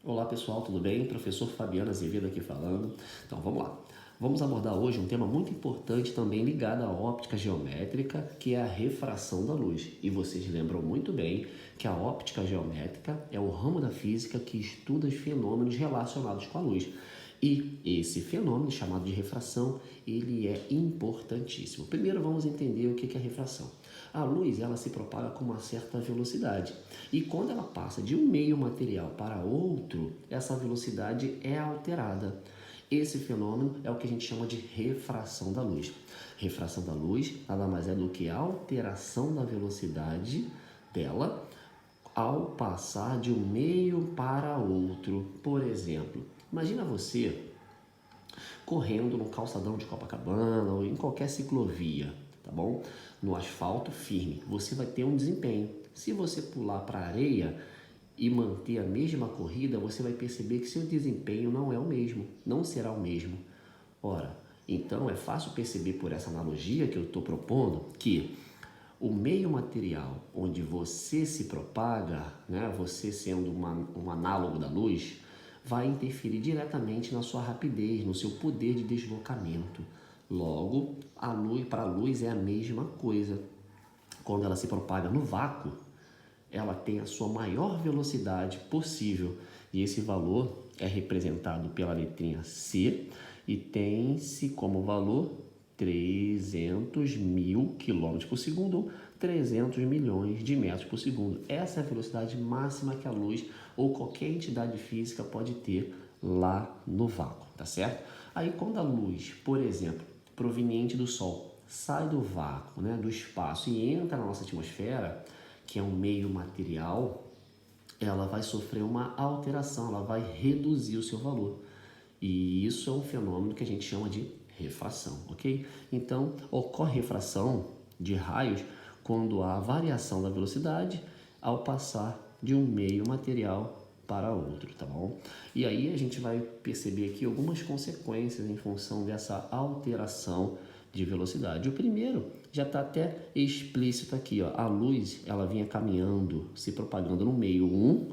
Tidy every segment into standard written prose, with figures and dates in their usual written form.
Olá pessoal, tudo bem? Professor Fabiano Azevedo aqui falando. Então vamos lá. Vamos abordar hoje um tema muito importante também ligado à óptica geométrica, que é a refração da luz. E vocês lembram muito bem que a óptica geométrica é o ramo da física que estuda os fenômenos relacionados com a luz. E esse fenômeno, chamado de refração, ele é importantíssimo. Primeiro vamos entender o que é refração. A luz ela se propaga com uma certa velocidade e quando ela passa de um meio material para outro, essa velocidade é alterada. Esse fenômeno é o que a gente chama de refração da luz. Refração da luz nada mais é do que a alteração da velocidade dela ao passar de um meio para outro. Por exemplo, imagina você correndo no calçadão de Copacabana ou em qualquer ciclovia, tá bom? No asfalto firme, você vai ter um desempenho. Se você pular para a areia e manter a mesma corrida, você vai perceber que seu desempenho não é o mesmo, não será o mesmo. Ora, então é fácil perceber por essa analogia que eu estou propondo que o meio material onde você se propaga, né, você sendo um análogo da luz, vai interferir diretamente na sua rapidez, no seu poder de deslocamento. Logo, para a luz é a mesma coisa. Quando ela se propaga no vácuo, ela tem a sua maior velocidade possível e esse valor é representado pela letrinha C e tem-se como valor 300 mil quilômetros por segundo ou 300 milhões de metros por segundo. Essa é a velocidade máxima que a luz ou qualquer entidade física pode ter lá no vácuo, tá certo? Aí quando a luz, por exemplo, proveniente do Sol, sai do vácuo, né, do espaço e entra na nossa atmosfera, que é um meio material, ela vai sofrer uma alteração, ela vai reduzir o seu valor. E isso é um fenômeno que a gente chama de refração, ok? Então, ocorre refração de raios quando há variação da velocidade ao passar de um meio material para outro, tá bom? E aí a gente vai perceber aqui algumas consequências em função dessa alteração de velocidade. O primeiro já está até explícito aqui, ó. A luz ela vinha caminhando, se propagando no meio 1,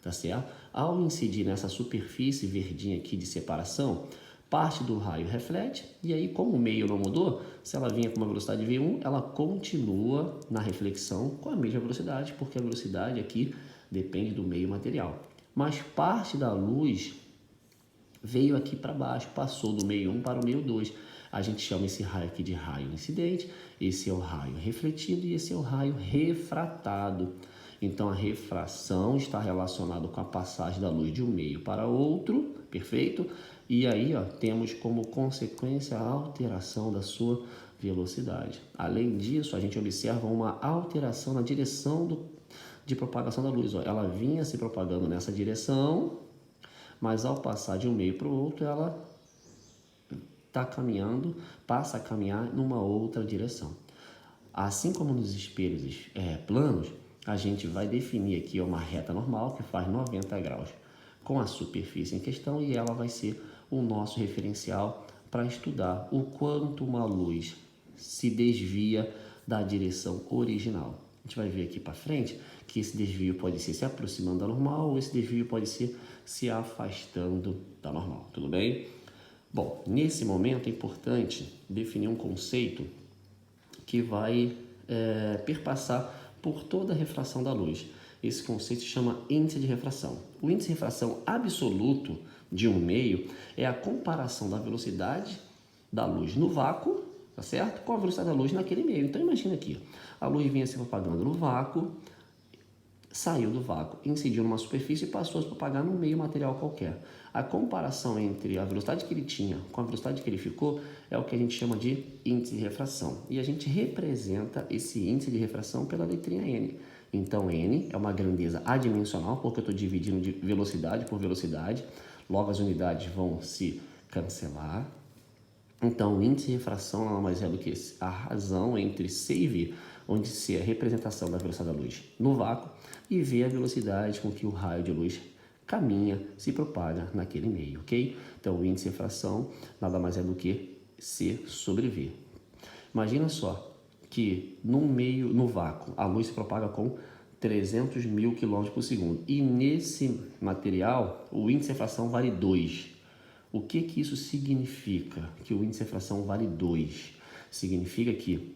tá certo? Ao incidir nessa superfície verdinha aqui de separação, parte do raio reflete e aí como o meio não mudou, se ela vinha com uma velocidade v1, ela continua na reflexão com a mesma velocidade, porque a velocidade aqui depende do meio material. Mas parte da luz veio aqui para baixo, passou do meio 1 para o meio 2. A gente chama esse raio aqui de raio incidente, esse é o raio refletido e esse é o raio refratado. Então, a refração está relacionada com a passagem da luz de um meio para outro, perfeito? E aí, ó, temos como consequência a alteração da sua velocidade. Além disso, a gente observa uma alteração na direção de propagação da luz. Ó. Ela vinha se propagando nessa direção, mas ao passar de um meio para o outro, ela está caminhando, passa a caminhar numa outra direção. Assim como nos espelhos planos, a gente vai definir aqui uma reta normal que faz 90 graus com a superfície em questão e ela vai ser o nosso referencial para estudar o quanto uma luz se desvia da direção original. A gente vai ver aqui para frente que esse desvio pode ser se aproximando da normal ou esse desvio pode ser se afastando da normal, tudo bem? Bom, nesse momento é importante definir um conceito que vai perpassar por toda a refração da luz. Esse conceito se chama índice de refração. O índice de refração absoluto de um meio é a comparação da velocidade da luz no vácuo, tá certo? Com a velocidade da luz naquele meio. Então imagina aqui, a luz vinha se propagando no vácuo, saiu do vácuo, incidiu numa superfície e passou a se propagar num meio material qualquer. A comparação entre a velocidade que ele tinha com a velocidade que ele ficou é o que a gente chama de índice de refração. E a gente representa esse índice de refração pela letrinha N. Então, N é uma grandeza adimensional, porque eu estou dividindo de velocidade por velocidade. Logo, as unidades vão se cancelar. Então, o índice de refração nada mais é do que a razão entre C e V, onde C é a representação da velocidade da luz no vácuo e V é a velocidade com que o raio de luz caminha, se propaga naquele meio, ok? Então, o índice de refração nada mais é do que C sobre V. Imagina só que no vácuo, a luz se propaga com 300 mil quilômetros por segundo. E nesse material, o índice de refração vale 2. O que isso significa? Que o índice de refração vale 2. Significa que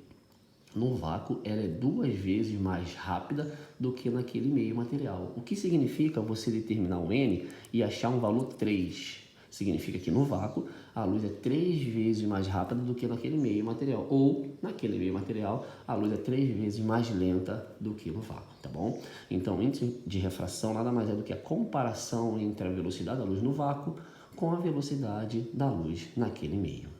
no vácuo ela é 2 vezes mais rápida do que naquele meio material. O que significa você determinar um N e achar um valor 3? Significa que no vácuo a luz é 3 vezes mais rápida do que naquele meio material. Ou naquele meio material a luz é 3 vezes mais lenta do que no vácuo, tá bom? Então o índice de refração nada mais é do que a comparação entre a velocidade da luz no vácuo com a velocidade da luz naquele meio.